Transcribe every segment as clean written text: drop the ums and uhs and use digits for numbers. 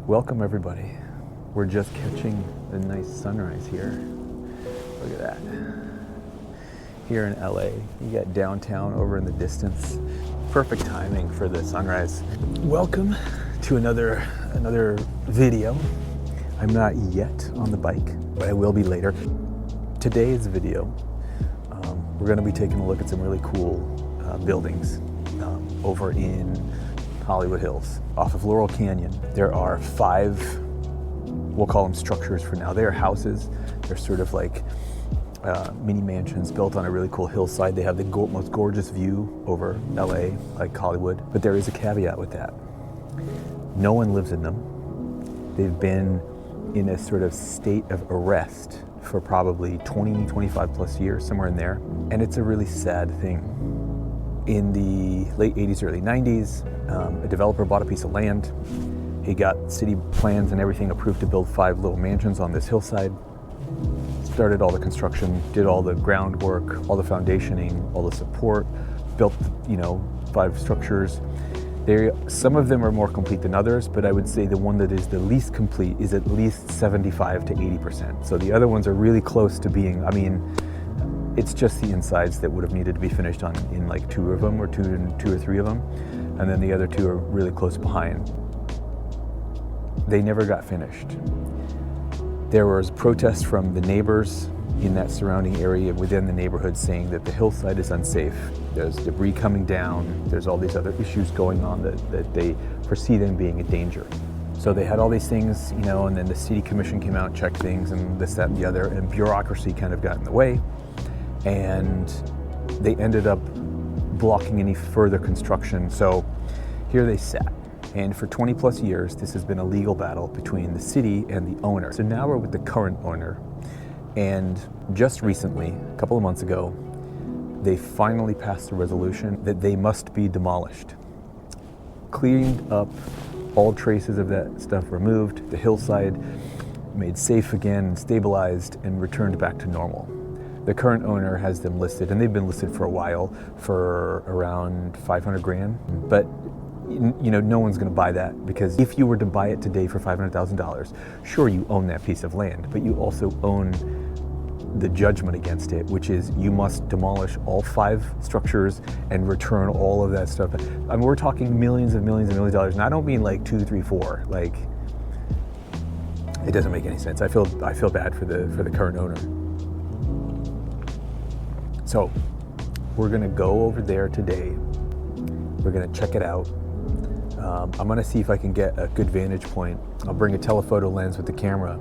Welcome everybody. We're just catching a nice sunrise here. Look at that. Here in LA, you got downtown over in the distance. Perfect timing for the sunrise. Welcome to another video. I'm not yet on the bike, but I will be later. Today's video, we're going to be taking a look at some really cool buildings over in Hollywood Hills off of Laurel Canyon. There are 5, we'll call them structures for now. They are houses. They're sort of like mini mansions built on a really cool hillside. They have the most gorgeous view over LA, like Hollywood. But there is a caveat with that. No one lives in them. They've been in a sort of state of arrest for probably 20, 25 plus years, somewhere in there. And it's a really sad thing. In the late 80s, early 90s, a developer bought a piece of land. He got city plans and everything approved to build 5 little mansions on this hillside. Started all the construction, did all the groundwork, all the foundationing, all the support, built, 5 structures. Some of them are more complete than others, but I would say the one that is the least complete is at least 75 to 80%. So the other ones are really close to being, it's just the insides that would have needed to be finished in like 2 of them, or 2 or 3 of them. And then the other 2 are really close behind. They never got finished. There was protests from the neighbors in that surrounding area within the neighborhood saying that the hillside is unsafe. There's debris coming down. There's all these other issues going on that they foresee them being a danger. So they had all these things, and then the city commission came out and checked things and this, that, and the other, and bureaucracy kind of got in the way. And they ended up blocking any further construction. So here they sat. And for 20 plus years, this has been a legal battle between the city and the owner. So now we're with the current owner. And just recently, a couple of months ago, they finally passed a resolution that they must be demolished. Cleaned up, all traces of that stuff removed, the hillside made safe again, stabilized, and returned back to normal. The current owner has them listed, and they've been listed for a while, for around 500 grand. But no one's going to buy that, because if you were to buy it today for $500,000, sure, you own that piece of land, but you also own the judgment against it, which is you must demolish all 5 structures and return all of that stuff. We're talking millions and millions and millions of dollars, and I don't mean like 2, 3, 4. Like, it doesn't make any sense. I feel bad for the current owner. So we're going to go over there today. We're going to check it out. I'm going to see if I can get a good vantage point. I'll bring a telephoto lens with the camera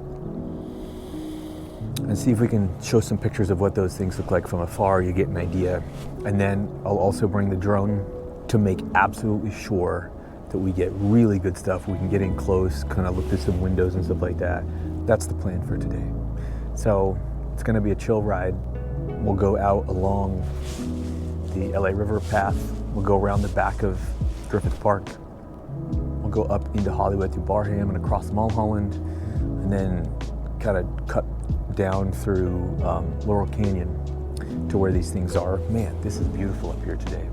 and see if we can show some pictures of what those things look like from afar. You get an idea. And then I'll also bring the drone to make absolutely sure that we get really good stuff. We can get in close, kind of look through some windows and stuff like that. That's the plan for today. So it's going to be a chill ride. We'll go out along the LA River path. We'll go around the back of Griffith Park. We'll go up into Hollywood through Barham and across Mulholland, and then kind of cut down through Laurel Canyon to where these things are. Man, this is beautiful up here today.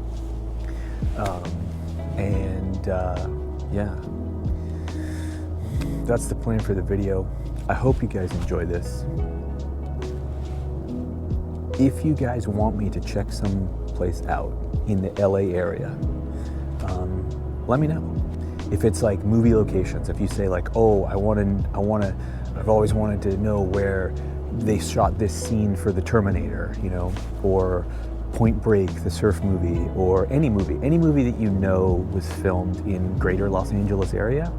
Yeah, that's the plan for the video. I hope you guys enjoy this. If you guys want me to check some place out in the LA area, let me know. If it's like movie locations, if you say like, oh, I've always wanted to know where they shot this scene for the Terminator, or Point Break, the surf movie, or any movie that you know was filmed in greater Los Angeles area,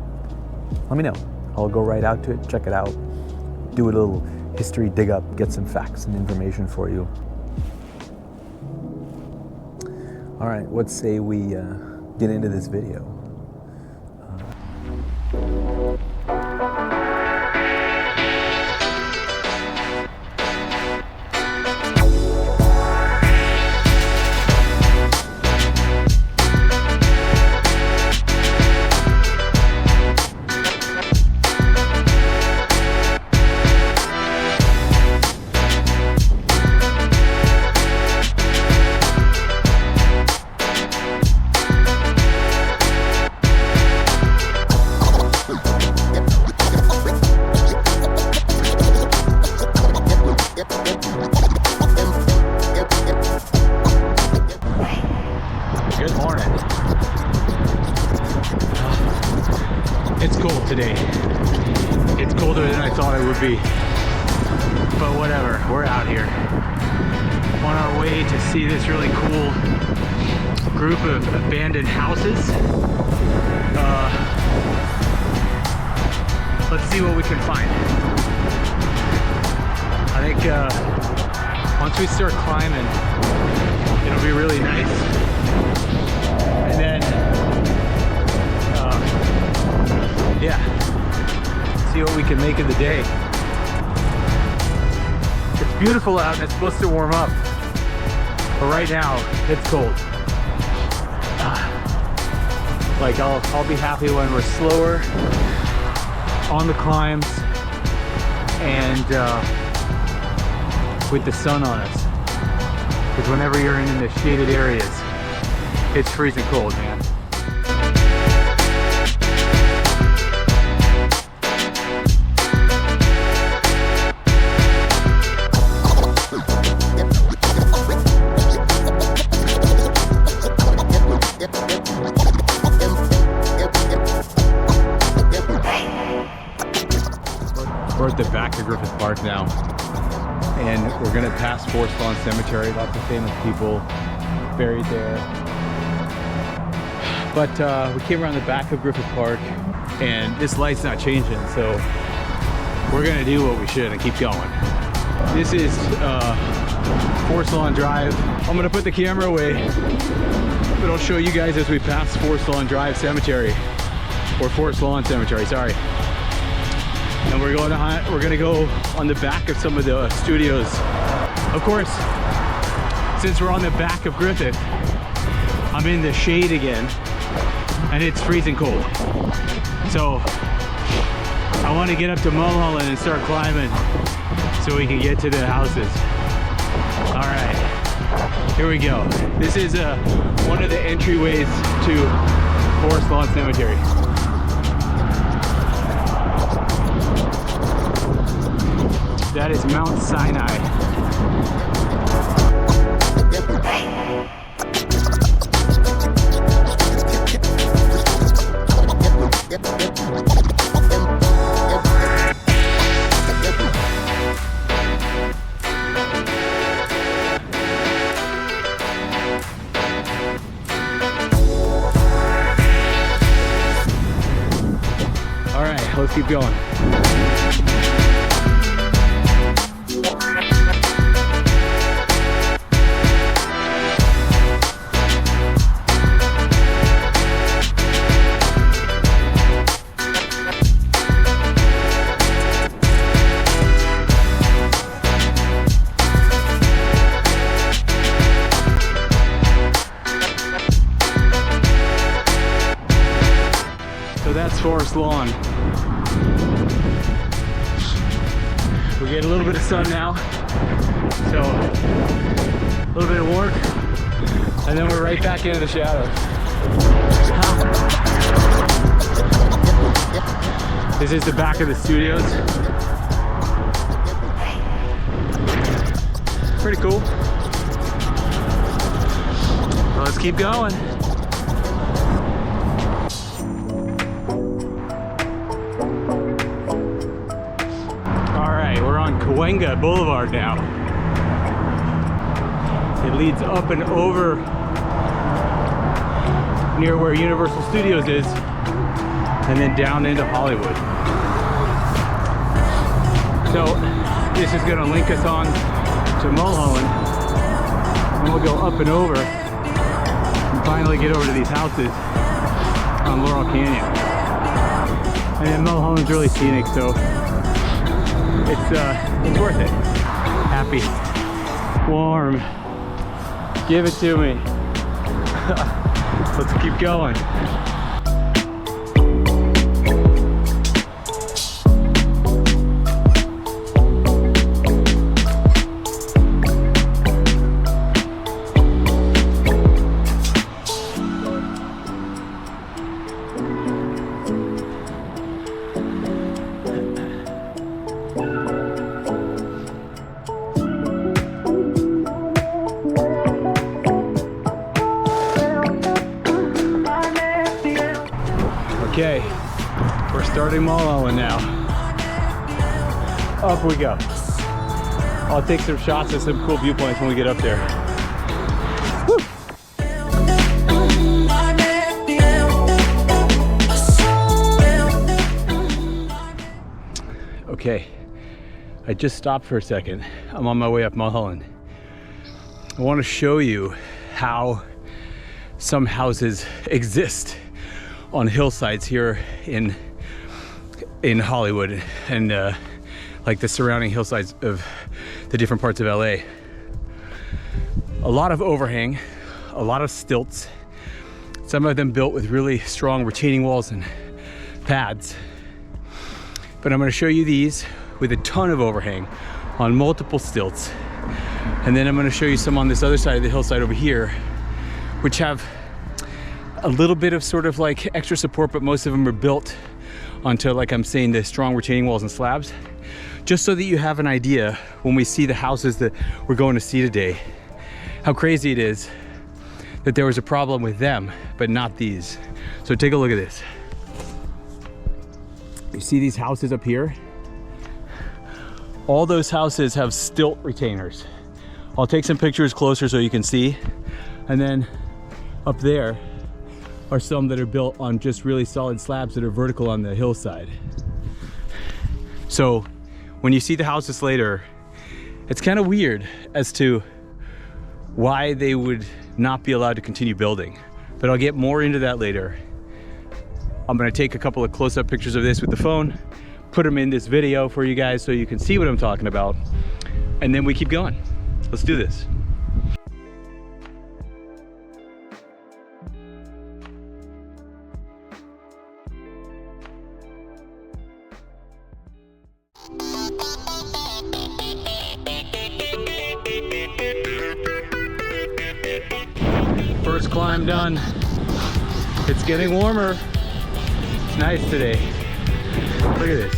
let me know. I'll go right out to it, check it out, do a little history dig up, get some facts and information for you. All right, let's say we get into this video. Good morning. It's cold today. It's colder than I thought it would be. But whatever, we're out here. On our way to see this really cool group of abandoned houses. Let's see what we can find. I think once we start climbing, it'll be really nice. And then, yeah, see what we can make of the day. It's beautiful out and it's supposed to warm up, but right now it's cold. Like I'll be happy when we're slower on the climbs and with the sun on us. Because whenever you're in the shaded areas, it's freezing cold, man. We're at the back of Griffith Park now, and we're gonna pass Forest Lawn Cemetery. Lots of famous people buried there. But we came around the back of Griffith Park, and this light's not changing, so we're gonna do what we should and keep going. This is Forest Lawn Drive. I'm gonna put the camera away, but I'll show you guys as we pass Forest Lawn Drive Cemetery, or Forest Lawn Cemetery, sorry. And we're gonna go on the back of some of the studios. Of course, since we're on the back of Griffith, I'm in the shade again, and it's freezing cold. So I want to get up to Mulholland and start climbing so we can get to the houses. All right, here we go. This is one of the entryways to Forest Lawn Cemetery. That is Mount Sinai. All right, let's keep going. So that's Forest Lawn. We get a little bit of sun now, so a little bit of work, and then we're right back into the shadows. This is the back of the studios. Pretty cool. Well, let's keep going. We're on Cahuenga Boulevard now. It leads up and over near where Universal Studios is, and then down into Hollywood. So this is gonna link us on to Mulholland, and we'll go up and over and finally get over to these houses on Laurel Canyon. And then Mulholland's really scenic, so it's worth it. Happy, warm, give it to me. Let's keep going. Okay, we're starting Mulholland now. Up we go. I'll take some shots of some cool viewpoints when we get up there. Woo. Okay, I just stopped for a second. I'm on my way up Mulholland. I want to show you how some houses exist on hillsides here in Hollywood and like the surrounding hillsides of the different parts of LA. A lot of overhang, a lot of stilts, some of them built with really strong retaining walls and pads. But I'm going to show you these with a ton of overhang on multiple stilts. And then I'm going to show you some on this other side of the hillside over here, which have a little bit of sort of like extra support, but most of them are built onto, like I'm saying, the strong retaining walls and slabs, just so that you have an idea when we see the houses that we're going to see today, how crazy it is that there was a problem with them, but not these. So take a look at this. You see these houses up here? All those houses have stilt retainers. I'll take some pictures closer so you can see. And then up there are some that are built on just really solid slabs that are vertical on the hillside. So when you see the houses later, it's kind of weird as to why they would not be allowed to continue building. But I'll get more into that later. I'm gonna take a couple of close-up pictures of this with the phone, put them in this video for you guys so you can see what I'm talking about, and then we keep going. Let's do this. First climb done. It's getting warmer. It's nice today. Look at this.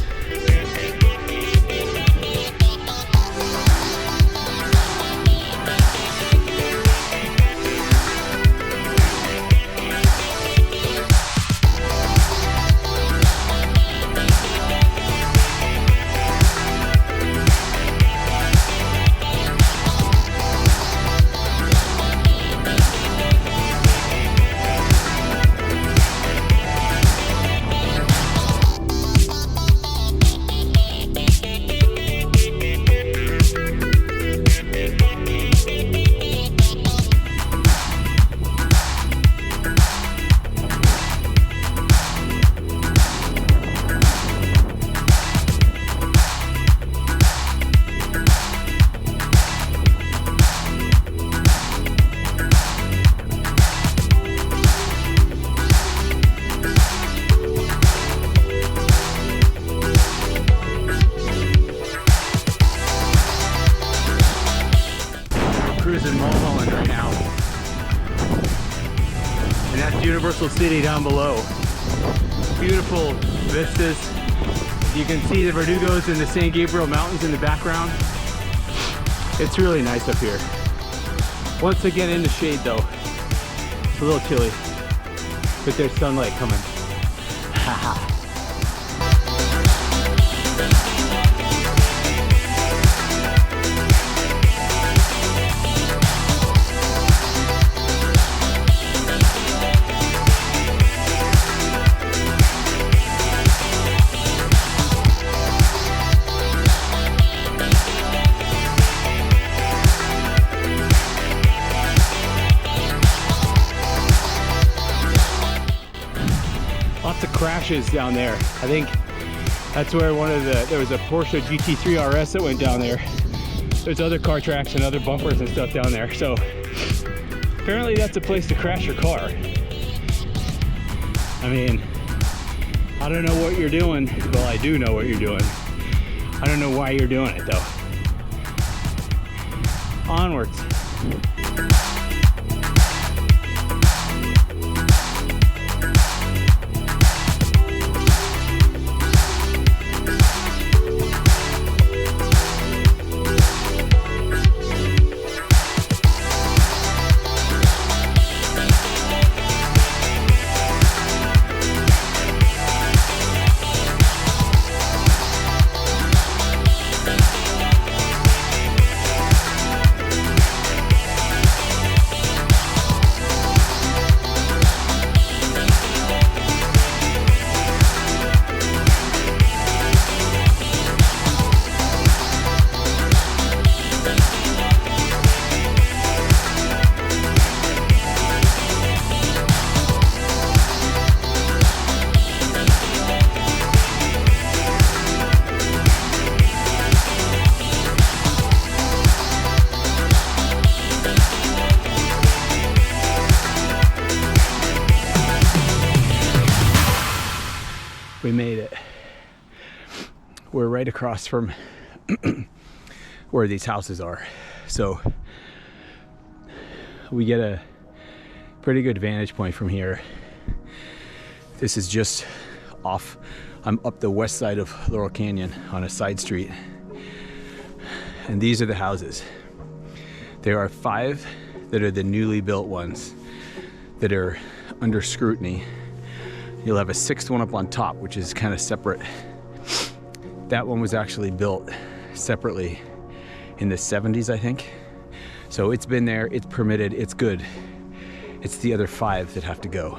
Cruising Mulholland right now, and that's Universal City down below. Beautiful vistas. You can see the Verdugos and the San Gabriel Mountains in the background. It's really nice up here. Once I get in the shade though, it's a little chilly, but there's sunlight coming. Haha. Lots of crashes down there. I think that's where there was a Porsche GT3 RS that went down there. There's other car tracks and other bumpers and stuff down there. So apparently that's a place to crash your car. I mean, I don't know what you're doing. Well, I do know what you're doing. I don't know why you're doing it though. Onwards. We made it. We're right across from where these houses are. So we get a pretty good vantage point from here. This is just off. I'm up the west side of Laurel Canyon on a side street. And these are the houses. There are 5 that are the newly built ones that are under scrutiny. You'll have a 6th one up on top, which is kind of separate. That one was actually built separately in the 70s, I think. So it's been there, it's permitted, it's good. It's the other 5 that have to go.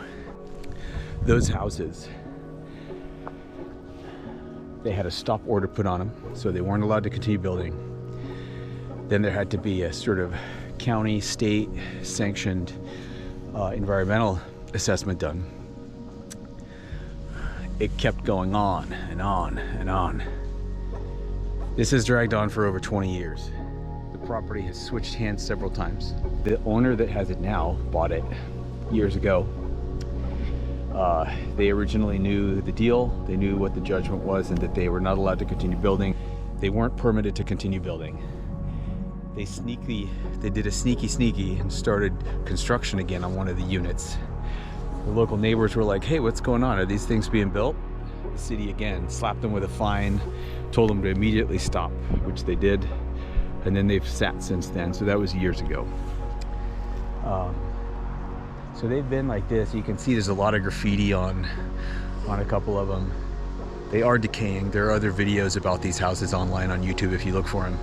Those houses, they had a stop order put on them, so they weren't allowed to continue building. Then there had to be a sort of county, state sanctioned environmental assessment done. It kept going on and on and on. This has dragged on for over 20 years. The property has switched hands several times. The owner that has it now bought it years ago. They originally knew the deal, they knew what the judgment was, and that they were not allowed to continue building. They weren't permitted to continue building. They did a sneaky and started construction again on one of the units. The local neighbors were like, hey, what's going on? Are these things being built? The city again slapped them with a fine, told them to immediately stop, which they did. And then they've sat since then. So that was years ago. So they've been like this. You can see there's a lot of graffiti on a couple of them. They are decaying. There are other videos about these houses online on YouTube if you look for them.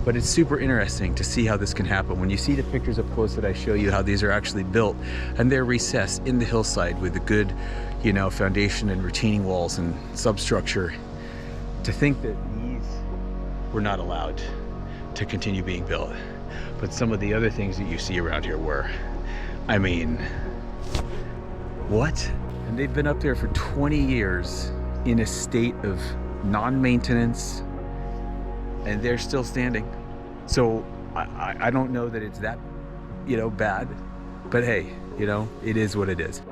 But it's super interesting to see how this can happen. When you see the pictures up close that I show you how these are actually built, and they're recessed in the hillside with a good, foundation and retaining walls and substructure. To think that these were not allowed to continue being built. But some of the other things that you see around here were, I mean, what? And they've been up there for 20 years in a state of non-maintenance, and they're still standing. So I don't know that it's that, bad, but hey, it is what it is.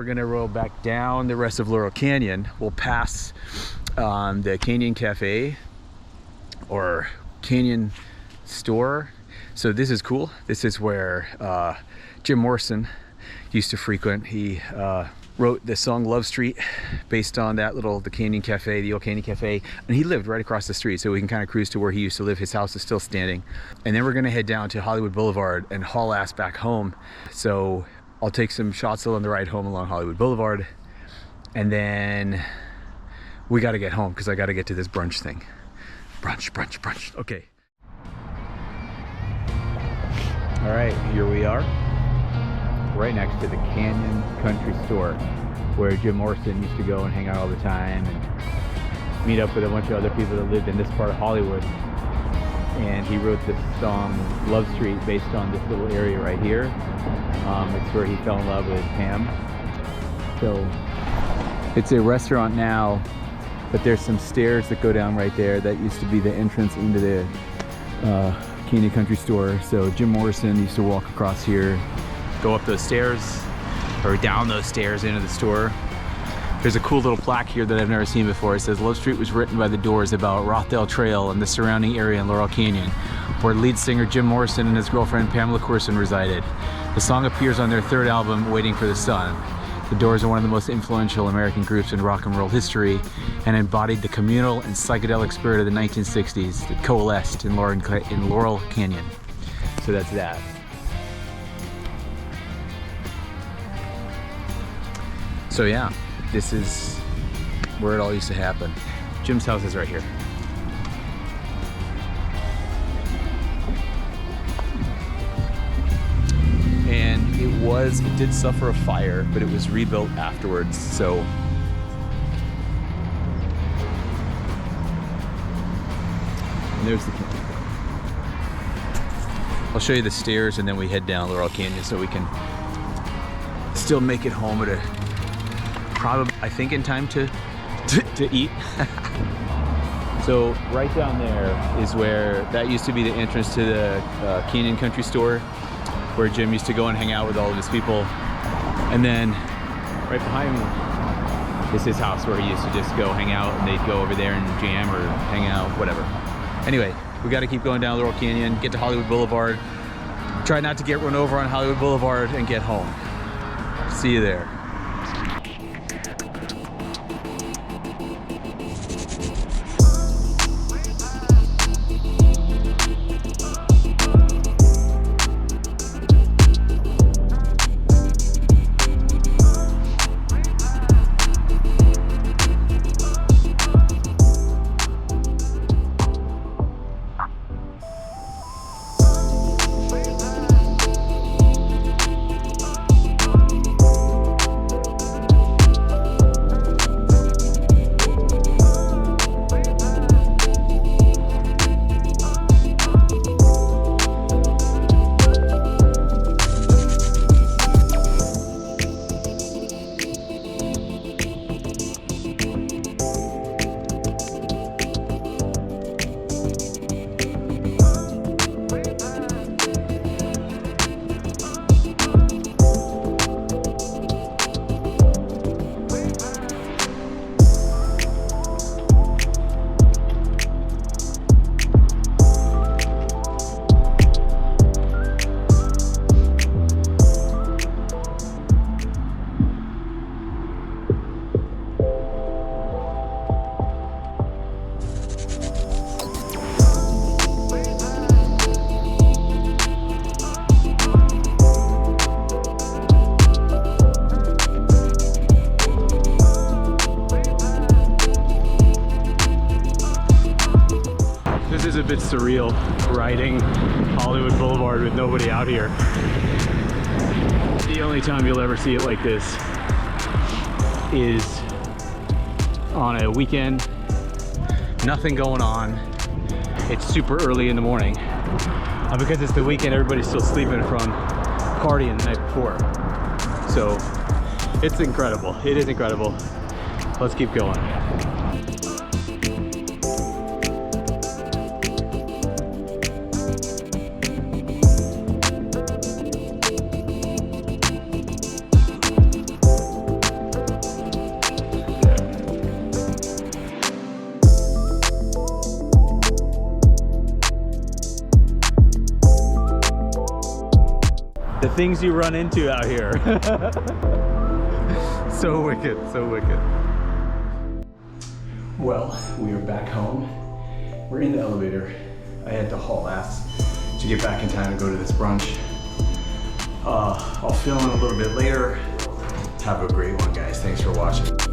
Gonna roll back down the rest of Laurel Canyon. We'll pass the Canyon Cafe or Canyon Store. So this is cool. This is where Jim Morrison used to frequent. He wrote the song Love Street based on the Canyon Cafe, the old Canyon Cafe, and he lived right across the street, so we can kind of cruise to where he used to live. His house is still standing. And then we're gonna head down to Hollywood Boulevard and haul ass back home. So I'll take some shots on the ride home along Hollywood Boulevard, and then we got to get home because I got to get to this brunch thing. Brunch. Okay. All right, here we are, right next to the Canyon Country Store, where Jim Morrison used to go and hang out all the time and meet up with a bunch of other people that lived in this part of Hollywood. And he wrote this song Love Street based on this little area right here. It's where he fell in love with Pam. So it's a restaurant now, but there's some stairs that go down right there. That used to be the entrance into the Canyon Country Store. So Jim Morrison used to walk across here, go up those stairs, or down those stairs into the store. There's a cool little plaque here that I've never seen before. It says, Love Street was written by the Doors about Rothdale Trail and the surrounding area in Laurel Canyon, where lead singer Jim Morrison and his girlfriend Pamela Courson resided. The song appears on their third album, Waiting for the Sun. The Doors are one of the most influential American groups in rock and roll history and embodied the communal and psychedelic spirit of the 1960s that coalesced in Laurel Canyon. So that's that. So yeah, this is where it all used to happen. Jim's house is right here. And it did suffer a fire, but it was rebuilt afterwards, so. And there's the camping. I'll show you the stairs and then we head down Laurel Canyon so we can still make it home at probably, I think, in time to eat. So right down there is where, that used to be the entrance to the Canyon Country Store, where Jim used to go and hang out with all of his people. And then right behind me is his house, where he used to just go hang out, and they'd go over there and jam or hang out, whatever. Anyway, we got to keep going down Laurel Canyon, get to Hollywood Boulevard, try not to get run over on Hollywood Boulevard, and get home. See you there. A bit surreal riding Hollywood Boulevard with nobody out here. The only time you'll ever see it like this is on a weekend, nothing going on, it's super early in the morning. Because it's the weekend, everybody's still sleeping from partying the night before. So it's incredible, it is incredible. Let's keep going. The things you run into out here. So wicked, so wicked. Well, we are back home. We're in the elevator. I had to haul ass to get back in time to go to this brunch. I'll film in a little bit later. Have a great one, guys. Thanks for watching.